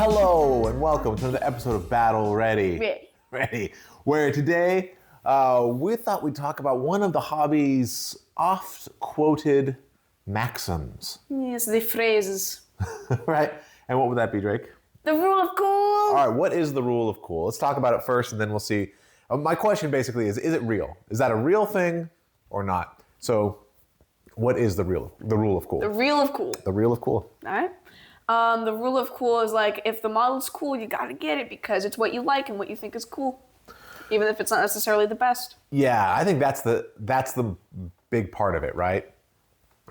Hello and welcome to another episode of Battle Ready. Ready. Where today we thought we'd talk about one of the hobby's oft-quoted maxims. Yes, the phrases. Right? And what would that be, Drake? The rule of cool. All right, what is the rule of cool? Let's talk about it first and then we'll see. My question basically is it real? Is that a real thing or not? So what is the rule of cool? The rule of cool. The rule of cool. All right. The rule of cool is like, if the model's cool, you gotta get it because it's what you like and what you think is cool, even if it's not necessarily the best. Yeah, I think that's the big part of it, right?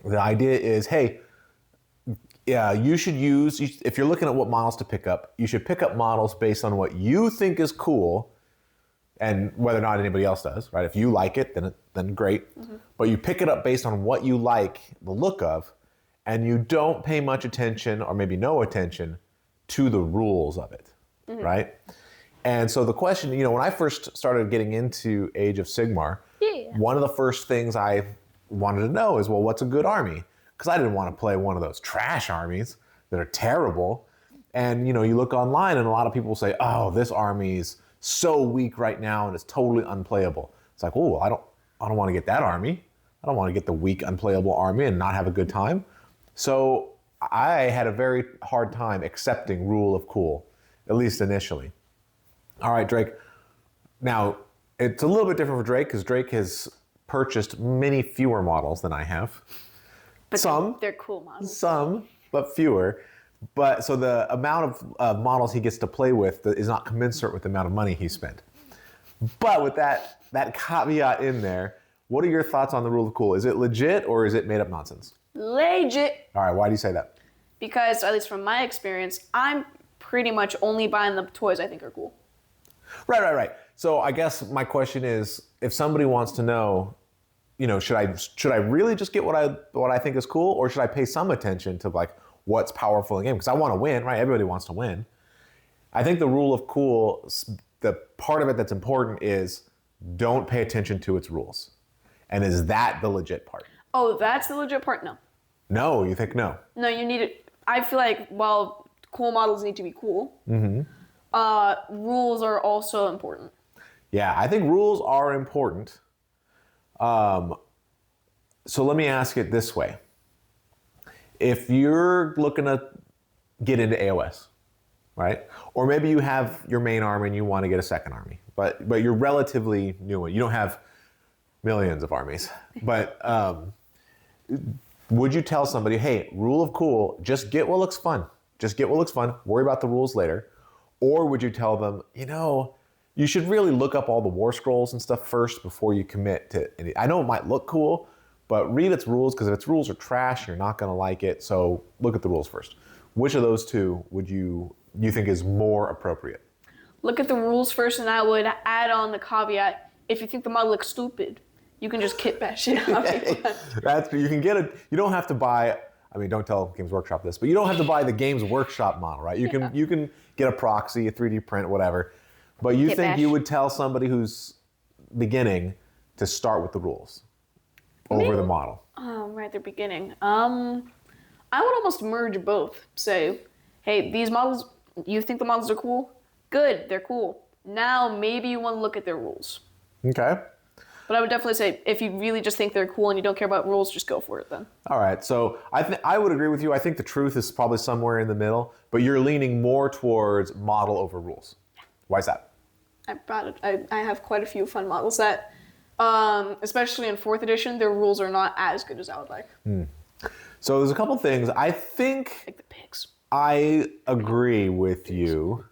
The idea is, hey, yeah, you should if you're looking at what models to pick up, you should pick up models based on what you think is cool and whether or not anybody else does, right? If you like it, then great. Mm-hmm. But you pick it up based on what you like the look of, and you don't pay much attention or maybe no attention to the rules of it, right? And so the question, when I first started getting into Age of Sigmar, one of the first things I wanted to know is, well, what's a good army? Because I didn't want to play one of those trash armies that are terrible. And, you look online and a lot of people say, oh, this army's so weak right now and it's totally unplayable. It's like, oh, I don't want to get that army. I don't want to get the weak, unplayable army and not have a good time. So I had a very hard time accepting rule of cool, at least initially. All right, Drake. Now, it's a little bit different for Drake because Drake has purchased many fewer models than I have. But they're cool models. Some, but fewer. But so the amount of models he gets to play with is not commensurate with the amount of money he spent. But with that caveat in there, what are your thoughts on the rule of cool? Is it legit or is it made up nonsense? Legit. All right, why do you say that? Because, at least from my experience, I'm pretty much only buying the toys I think are cool. Right. So I guess my question is, if somebody wants to know, should I really just get what I think is cool, or should I pay some attention to like what's powerful in the game? Because I want to win, right? Everybody wants to win. I think the rule of cool, the part of it that's important is don't pay attention to its rules. And is that the legit part? Oh, that's the legit part? No. No, you think no? No, you need it. I feel like, while cool models need to be cool, rules are also important. Yeah, I think rules are important. So let me ask it this way. If you're looking to get into AOS, right? Or maybe you have your main army and you want to get a second army, but you're relatively new and you don't have millions of armies. But would you tell somebody, hey, rule of cool, just get what looks fun. Just get what looks fun, worry about the rules later. Or would you tell them, you should really look up all the war scrolls and stuff first before you commit to it. I know it might look cool, but read its rules, because if its rules are trash, you're not going to like it. So look at the rules first. Which of those two would you think is more appropriate? Look at the rules first, and I would add on the caveat, if you think the model looks stupid, you can just kit bash it out. You can get it. You don't have to buy, don't tell Games Workshop this, but you don't have to buy the Games Workshop model, right? You can get a proxy, a 3D print, whatever. But you think you would tell somebody who's beginning to start with the rules over the model? Right, they're beginning. I would almost merge both. Say, hey, these models, you think the models are cool? Good, they're cool. Now maybe you want to look at their rules. Okay. But I would definitely say, if you really just think they're cool and you don't care about rules, just go for it then. All right, so I would agree with you. I think the truth is probably somewhere in the middle, but you're leaning more towards model over rules. Why is that? I have quite a few fun models that, especially in 4th edition, their rules are not as good as I would like. So there's a couple things. I think like the pigs. I agree with you,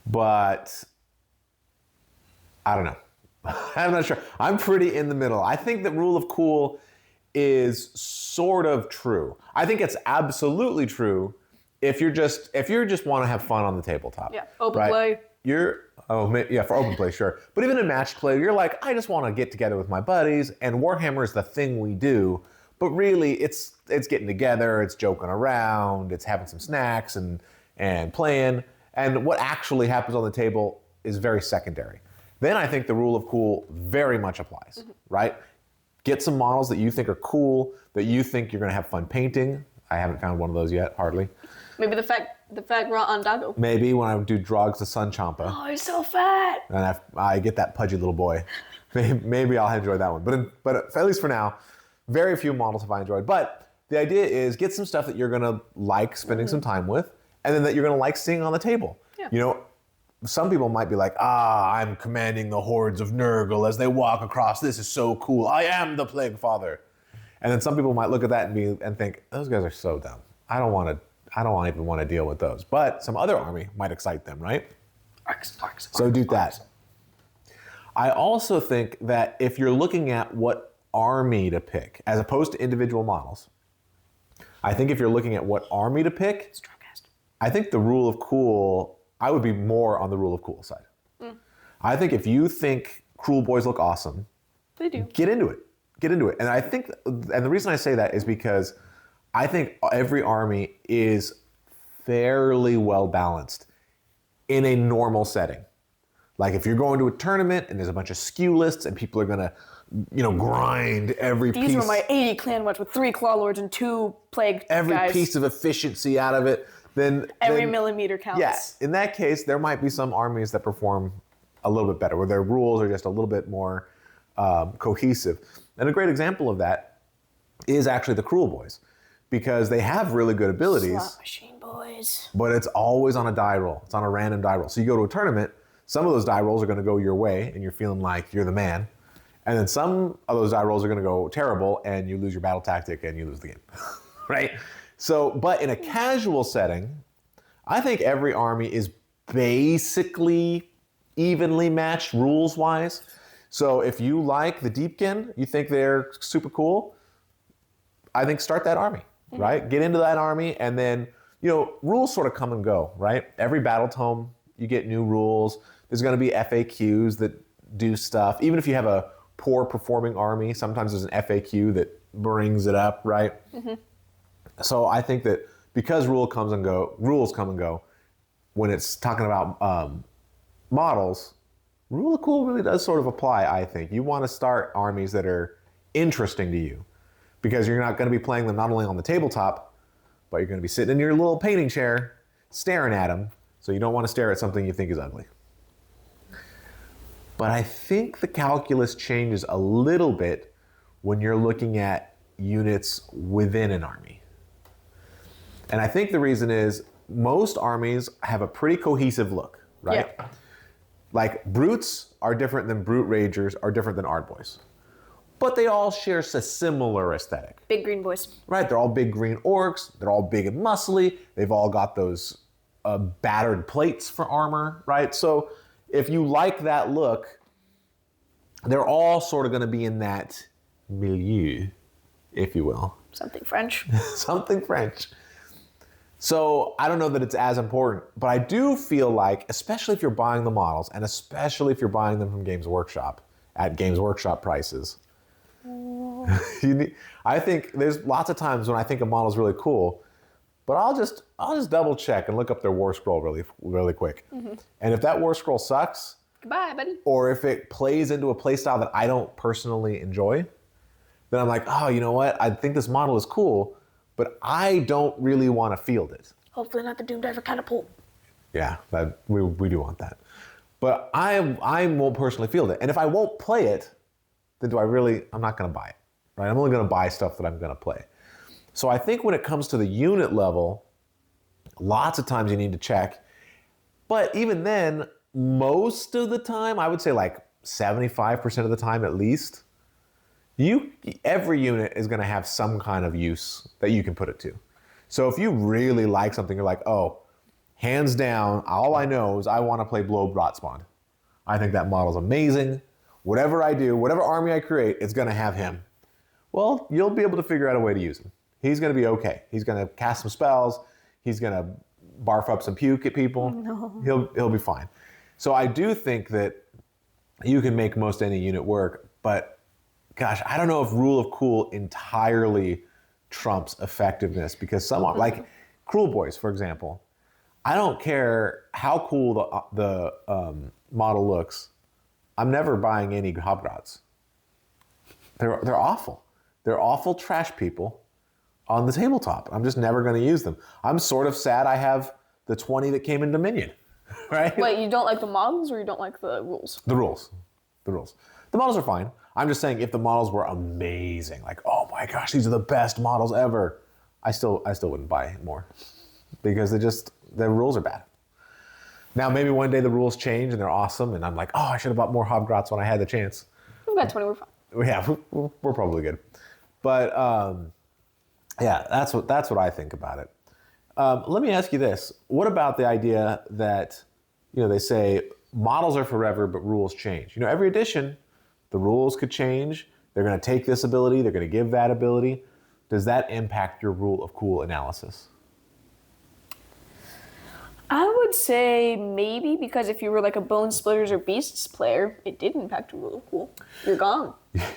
but I don't know. I'm not sure. I'm pretty in the middle. I think that rule of cool is sort of true. I think it's absolutely true if you just want to have fun on the tabletop. Yeah, open play. For open play, sure. But even in match play, you're like, I just want to get together with my buddies, and Warhammer is the thing we do. But really, it's getting together, it's joking around, it's having some snacks and playing. And what actually happens on the table is very secondary. Then I think the rule of cool very much applies, right? Get some models that you think are cool, that you think you're going to have fun painting. I haven't found one of those yet, hardly. Maybe the fact The fat grunt on Dago. Maybe when I do Drogs the Sun Champa, Oh, he's so fat. and I get that pudgy little boy. Maybe I'll enjoy that one. But at least for now, very few models have I enjoyed. But the idea is get some stuff that you're gonna like spending some time with, and then that you're gonna like seeing on the table. Yeah. You know, some people might be like, I'm commanding the hordes of Nurgle as they walk across. This is so cool. I am the Plague Father. And then some people might look at that and think, those guys are so dumb. I don't even want to deal with those. But some other army might excite them, right? So do that. I also think that if you're looking at what army to pick, as opposed to individual models, I think if you're looking at what army to pick, Strongcast. I think the rule of cool, I would be more on the rule of cool side. I think if you think Cruel Boys look awesome, They do. get into it. Get into it. And the reason I say that is because I think every army is fairly well balanced in a normal setting. Like if you're going to a tournament and there's a bunch of skew lists and people are gonna, grind every piece. These were my 80 clan watch with 3 claw lords and 2 plague every guys. piece of efficiency out of it. Then Every millimeter counts. Yeah, in that case, there might be some armies that perform a little bit better, where their rules are just a little bit more cohesive. And a great example of that is actually the Cruel Boys, because they have really good abilities, Slot machine boys. but it's always on a die roll. It's on a random die roll. So you go to a tournament, some of those die rolls are going to go your way, and you're feeling like you're the man. And then some of those die rolls are going to go terrible, and you lose your battle tactic, and you lose the game, right? So, but in a casual setting, I think every army is basically evenly matched rules-wise. So if you like the Deepkin, you think they're super cool, I think start that army, right? Get into that army, and then, rules sort of come and go, right? Every battle tome, you get new rules. There's going to be FAQs that do stuff. Even if you have a poor performing army, sometimes there's an FAQ that brings it up, right? So I think that because rules come and go, when it's talking about models, rule of cool really does sort of apply, I think. You want to start armies that are interesting to you, because you're not going to be playing them not only on the tabletop, but you're going to be sitting in your little painting chair staring at them, so you don't want to stare at something you think is ugly. But I think the calculus changes a little bit when you're looking at units within an army. And I think the reason is most armies have a pretty cohesive look, right? Yeah. Like brutes are different than brute ragers, are different than Ardboys. But they all share a similar aesthetic. Big green boys. Right, they're all big green orcs, they're all big and muscly, they've all got those battered plates for armor, right? So if you like that look, they're all sort of going to be in that milieu, if you will. Something French. Something French. So I don't know that it's as important, but I do feel like, especially if you're buying the models, and especially if you're buying them from Games Workshop at Games Workshop prices, I think there's lots of times when I think a model is really cool, but I'll just double check and look up their war scroll really quick. And if that war scroll sucks, Goodbye, buddy. or if it plays into a playstyle that I don't personally enjoy, then I'm like, oh, you know what? I think this model is cool, but I don't really want to field it. Hopefully not the Doomdiver catapult. Yeah, we do want that. But I won't personally field it. And if I won't play it, then I'm not going to buy it, right? I'm only going to buy stuff that I'm going to play. So I think when it comes to the unit level, lots of times you need to check. But even then, most of the time, I would say like 75% of the time at least, every unit is going to have some kind of use that you can put it to. So if you really like something, you're like, oh, hands down, all I know is I want to play Blob Rotspawn. I think that model's amazing. Whatever I do, whatever army I create, it's going to have him. Well, you'll be able to figure out a way to use him. He's going to be okay. He's going to cast some spells. He's going to barf up some puke at people. No. He'll be fine. So I do think that you can make most any unit work, but gosh, I don't know if Rule of Cool entirely trumps effectiveness, because some are, like Cruel Boys, for example, I don't care how cool the model looks, I'm never buying any Hobgrots. They're awful. They're awful trash people on the tabletop. I'm just never going to use them. I'm sort of sad I have the 20 that came in Dominion, right? Wait, you don't like the models or you don't like the rules? The rules. The rules. The models are fine. I'm just saying if the models were amazing, like, oh my gosh, these are the best models ever, I still wouldn't buy more because the rules are bad. Now, maybe one day the rules change and they're awesome and I'm like, oh, I should have bought more Hobgrots when I had the chance. We've got 20, we're fine. Yeah, we're probably good. But yeah, that's what I think about it. Let me ask you this. What about the idea that, they say models are forever, but rules change? Every edition, the rules could change. They're going to take this ability. They're going to give that ability. Does that impact your rule of cool analysis? I would say maybe, because if you were like a Bone Splitters or Beasts player, it did impact your rule of cool. You're gone.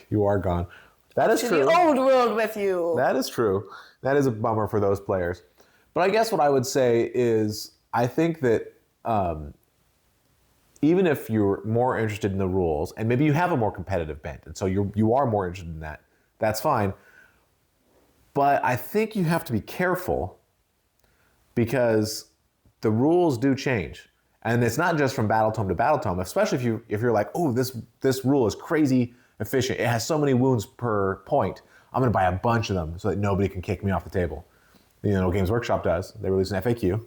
You are gone. That is To true. the old world with you. That is true. That is a bummer for those players. But I guess what I would say is I think that even if you're more interested in the rules, and maybe you have a more competitive bent, and so you are more interested in that, that's fine. But I think you have to be careful because the rules do change. And it's not just from battle tome to battle tome, especially if you're like, oh, this rule is crazy efficient. It has so many wounds per point. I'm going to buy a bunch of them so that nobody can kick me off the table. Games Workshop does. They release an FAQ.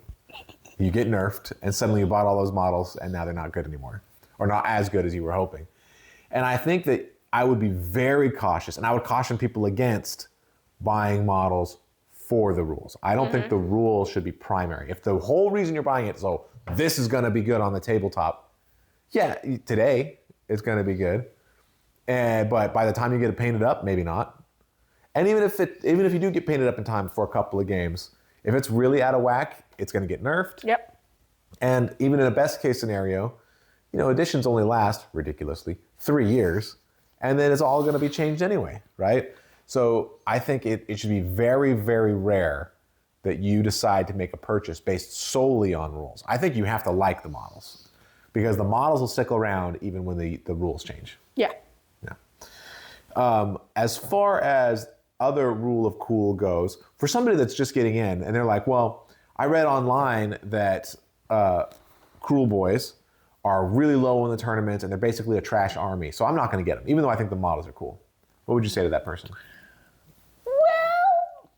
You get nerfed, and suddenly you bought all those models, and now they're not good anymore, or not as good as you were hoping. And I think that I would be very cautious, and I would caution people against buying models for the rules. I don't think the rules should be primary. If the whole reason you're buying it is, oh, this is going to be good on the tabletop, yeah, today it's going to be good. But by the time you get it painted up, maybe not. And even if you do get painted up in time for a couple of games, if it's really out of whack, it's going to get nerfed. Yep. And even in a best case scenario, editions only last, ridiculously, 3 years, and then it's all going to be changed anyway, right? So I think it should be very, very rare that you decide to make a purchase based solely on rules. I think you have to like the models because the models will stick around even when the rules change. Yeah. Yeah. As far as other rule of cool goes, for somebody that's just getting in and they're like, well, I read online that Cruel Boys are really low in the tournament and they're basically a trash army, so I'm not going to get them, even though I think the models are cool. What would you say to that person? Well,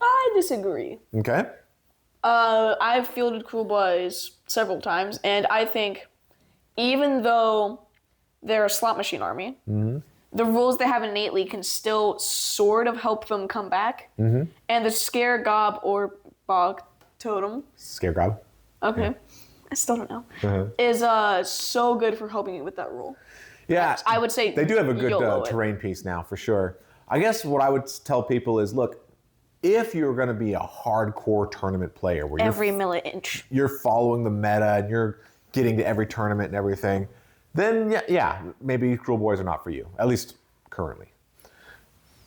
I disagree. Okay. I've fielded Cruel Boys several times, and I think even though they're a slot machine army, the rules they have innately can still sort of help them come back. And the Scare Gob or Bog Totem. Scare Gob. Okay. Yeah. I still don't know. Is so good for helping you with that rule. Yeah. I would say they do have a good YOLO it. terrain piece now, for sure. I guess what I would tell people is, look, if you're going to be a hardcore tournament player where Every milli-inch. you're following the meta and you're getting to every tournament and everything, then yeah, maybe Cruel Boys are not for you, at least currently.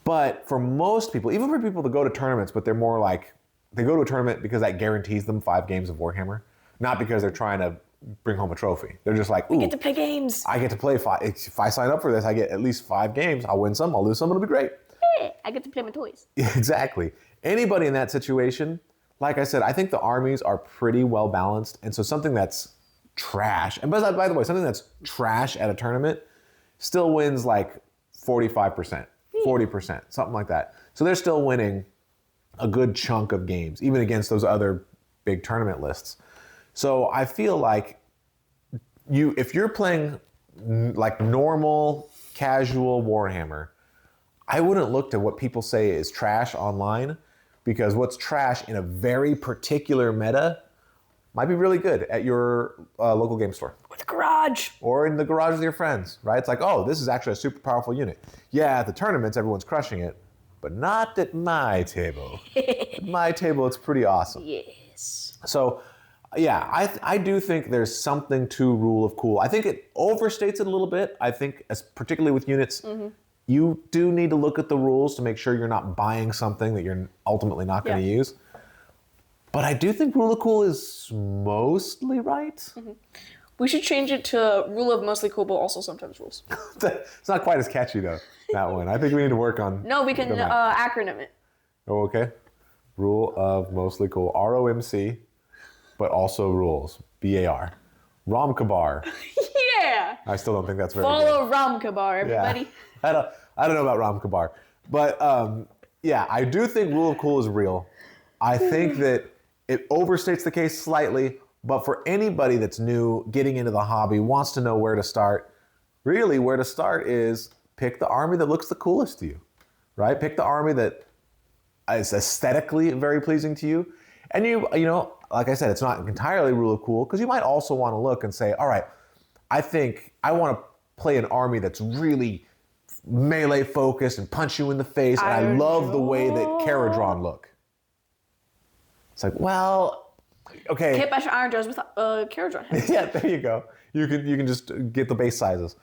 But for most people, even for people that go to tournaments, but they're more like, they go to a tournament because that guarantees them 5 games of Warhammer, not because they're trying to bring home a trophy. They're just like, ooh, You get to play games. I get to play 5. If I sign up for this, I get at least 5 games. I'll win some, I'll lose some, it'll be great. I get to play my toys. Exactly. Anybody in that situation, like I said, I think the armies are pretty well balanced. And so something that's trash, and by the way, something that's trash at a tournament still wins like 45%, 40%, something like that. So they're still winning a good chunk of games, even against those other big tournament lists. So I feel like if you're playing like normal, casual Warhammer, I wouldn't look to what people say is trash online, because what's trash in a very particular meta might be really good at your local game store. With Garage. Or in the garage with your friends, right? It's like, oh, this is actually a super powerful unit. Yeah, at the tournaments, everyone's crushing it, but not at my table. At my table, it's pretty awesome. Yes. So, yeah, I do think there's something to Rule of Cool. I think it overstates it a little bit. I think, particularly with units, you do need to look at the rules to make sure you're not buying something that you're ultimately not going to use. But I do think Rule of Cool is mostly right. We should change it to Rule of Mostly Cool, but also sometimes rules. It's not quite as catchy, though, that one. I think we need to work on... No, we can acronym it. Oh, okay. Rule of Mostly Cool. ROMC. but also rules. B-A-R. Romkabar. Yeah. I still don't think that's very good. Follow Romkabar, everybody. Yeah. I don't know about Romkabar. But yeah, I do think rule of cool is real. I think that it overstates the case slightly, but for anybody that's new, getting into the hobby, wants to know where to start, really where to start is pick the army that looks the coolest to you, right? Pick the army that is aesthetically very pleasing to you. And you know, like I said, it's not entirely rule of cool, because you might also want to look and say, all right, I think I want to play an army that's really melee focused and punch you in the face, and I love the way that Caradron look. It's like, well, okay. Kit Bash Iron Jaws with Caradron heads. Yeah, there you go. You can just get the base sizes.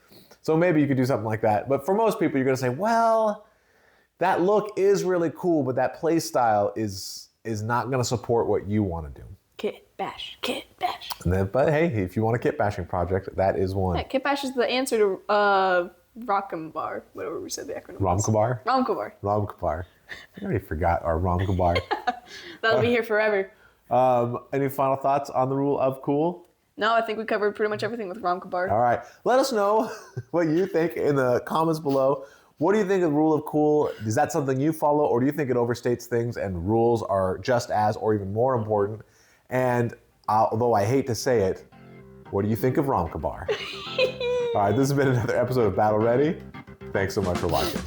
So maybe you could do something like that. But for most people, you're going to say, well, that look is really cool, but that play style is not going to support what you want to do. Kit Bash, Kit Bash. And then, but hey, if you want a kit bashing project, that is one. Yeah, Kit Bash is the answer to Rock'em-Bar, whatever we said the acronym was. Romkabar? Romkabar. Romkabar. I already forgot our Romkabar. That'll be here forever. Any final thoughts on the rule of cool? No, I think we covered pretty much everything with Romkabar. All right. Let us know what you think in the comments below. What do you think of the rule of cool? Is that something you follow, or do you think it overstates things and rules are just as or even more important? And although I hate to say it, what do you think of Romkabar? All right, this has been another episode of Battle Ready. Thanks so much for watching.